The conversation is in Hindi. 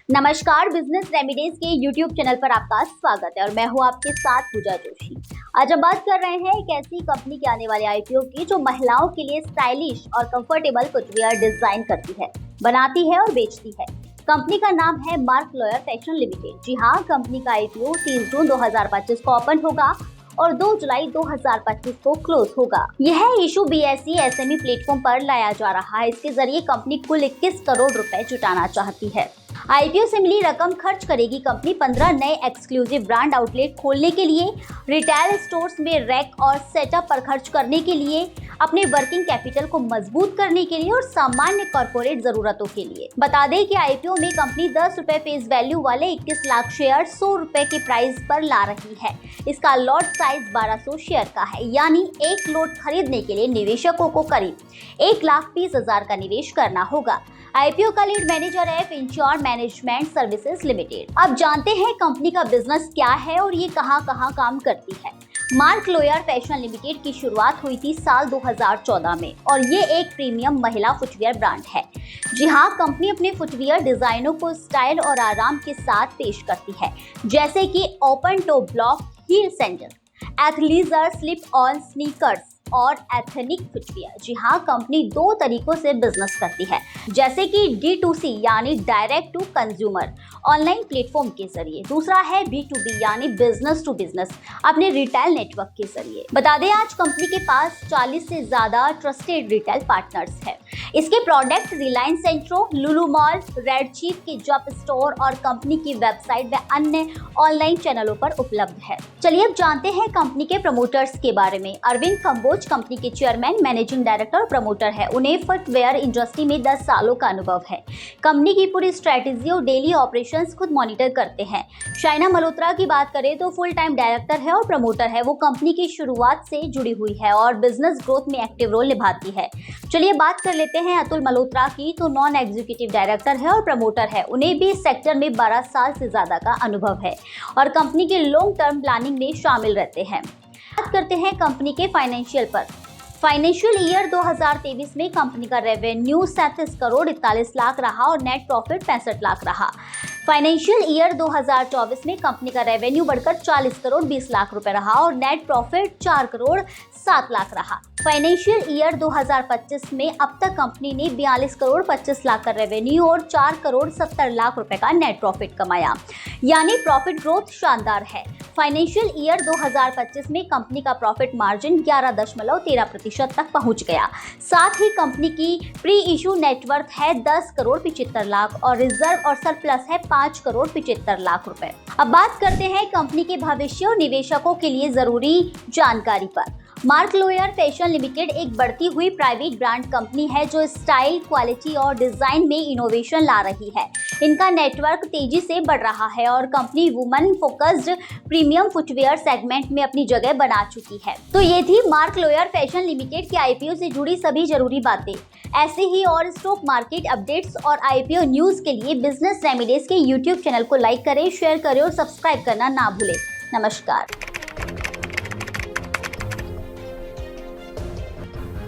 नमस्कार, बिजनेस रेमिडीज के यूट्यूब चैनल पर आपका स्वागत है और मैं हूं आपके साथ पूजा जोशी। आज हम बात कर रहे हैं एक ऐसी कंपनी के आने वाले आईपीओ की जो महिलाओं के लिए स्टाइलिश और कंफर्टेबल फुटवियर डिजाइन करती है, बनाती है और बेचती है। कंपनी का नाम है मार्क लॉयर फैशन लिमिटेड। जी हाँ, कंपनी का आईपीओ 30 जून 2025 को ओपन होगा और 2 जुलाई 2025 को क्लोज होगा। यह इशू BSE SME प्लेटफॉर्म पर लाया जा रहा है। इसके जरिए कंपनी कुल 21 करोड़ रुपए जुटाना चाहती है। आईपीओ से मिली रकम खर्च करेगी कंपनी 15 नए एक्सक्लूसिव ब्रांड आउटलेट खोलने के लिए, रिटेल स्टोर्स में रैक और सेटअप पर खर्च करने के लिए, अपने वर्किंग कैपिटल को मजबूत करने के लिए और सामान्य कॉर्पोरेट जरूरतों के लिए। बता दें कि आईपीओ में कंपनी 10 रुपए फेस वैल्यू वाले 21 लाख शेयर 100 रुपए के प्राइस पर ला रही है। इसका लॉट साइज 1200 शेयर का है, यानी एक लॉट खरीदने के लिए निवेशकों को करीब 1,20,000 का निवेश करना होगा। आईपीओ का लीड मैनेजर है फिनश्योर मैनेजमेंट सर्विसेज लिमिटेड। अब जानते हैं कंपनी का बिजनेस क्या है और ये कहां काम करती है। मार्क लॉयर फैशन लिमिटेड की शुरुआत हुई थी साल 2014 में और ये एक प्रीमियम महिला फुटवियर ब्रांड है। जी हाँ, कंपनी अपने फुटवियर डिजाइनों को स्टाइल और आराम के साथ पेश करती है, जैसे कि open to block, heel sandal, athleisure slip on sneakers और एथनिक फुटवियर। जी हाँ, कंपनी 2 तरीकों से बिजनेस करती है, जैसे कि D2C यानी direct to consumer online platform के जरिए। दूसरा है B2B यानी बिजनेस टू बिजनेस अपने रिटेल नेटवर्क के जरिए। बता दें, आज कंपनी के पास 40 से ज्यादा ट्रस्टेड रिटेल पार्टनर्स है। इसके प्रोडक्ट रिलायंस सेंट्रो, लुलु मॉल, रेड चीफ के जॉब स्टोर और कंपनी की वेबसाइट व अन्य ऑनलाइन चैनलों पर उपलब्ध है। चलिए अब जानते हैं कंपनी के प्रमोटर्स के बारे में। अरविंद कंबोज कंपनी के चेयरमैन, मैनेजिंग डायरेक्टर और प्रमोटर है। उन्हें फुटवेयर इंडस्ट्री में 10 सालों का अनुभव है। कंपनी की पूरी स्ट्रेटेजी और डेली ऑपरेशंस खुद मॉनिटर करते हैं। शाइना मल्होत्रा की बात करें तो फुल टाइम डायरेक्टर है और प्रमोटर है। वो कंपनी की शुरुआत से जुड़ी हुई है और बिजनेस ग्रोथ में एक्टिव रोल निभाती है। चलिए बात कर लेते हैं अतुल मल्होत्रा की, तो नॉन एग्जीक्यूटिव डायरेक्टर है और प्रमोटर है। उन्हें भी इस सेक्टर में 12 साल से ज्यादा का अनुभव है और कंपनी के लॉन्ग टर्म प्लानिंग में शामिल रहते हैं। बात करते हैं कंपनी के फाइनेंशियल पर। फाइनेंशियल ईयर 2023 में कंपनी का रेवेन्यू 37 करोड़ 41 लाख रहा और नेट प्रॉफिट 65 लाख रहा। फाइनेंशियल ईयर 2024 में कंपनी का रेवेन्यू बढ़कर 40 करोड़ 20 लाख रुपए रहा और नेट प्रॉफिट 4 करोड़ 7 लाख रहा। फाइनेंशियल ईयर 2025 में अब तक कंपनी ने 42 करोड़ 25 लाख का रेवेन्यू और 4 करोड़ 70 लाख रुपए का नेट प्रॉफिट कमाया, यानी प्रॉफिट ग्रोथ शानदार है। फाइनेंशियल ईयर 2025 में कंपनी का प्रॉफिट मार्जिन 11.13% तक पहुंच गया। साथ ही कंपनी की प्री इशू नेटवर्थ है 10 करोड़ 75 लाख और रिजर्व और सरप्लस है 5 करोड़ 75 लाख रुपए। अब बात करते हैं कंपनी के भविष्य और निवेशकों के लिए जरूरी जानकारी पर। मार्क लॉयर फैशन लिमिटेड एक बढ़ती हुई प्राइवेट ब्रांड कंपनी है जो स्टाइल, क्वालिटी और डिजाइन में इनोवेशन ला रही है। इनका नेटवर्क तेजी से बढ़ रहा है और company women focused premium footwear segment में अपनी जगह बना चुकी है। तो ये थी मार्क लॉयर फैशन लिमिटेड के आईपीओ से जुड़ी सभी जरूरी बातें। ऐसे ही और स्टॉक मार्केट अपडेट्स और आईपीओ न्यूज के लिए बिजनेस रेमिडीज के यूट्यूब चैनल को लाइक करें, शेयर करें और सब्सक्राइब करना ना भूलें। नमस्कार।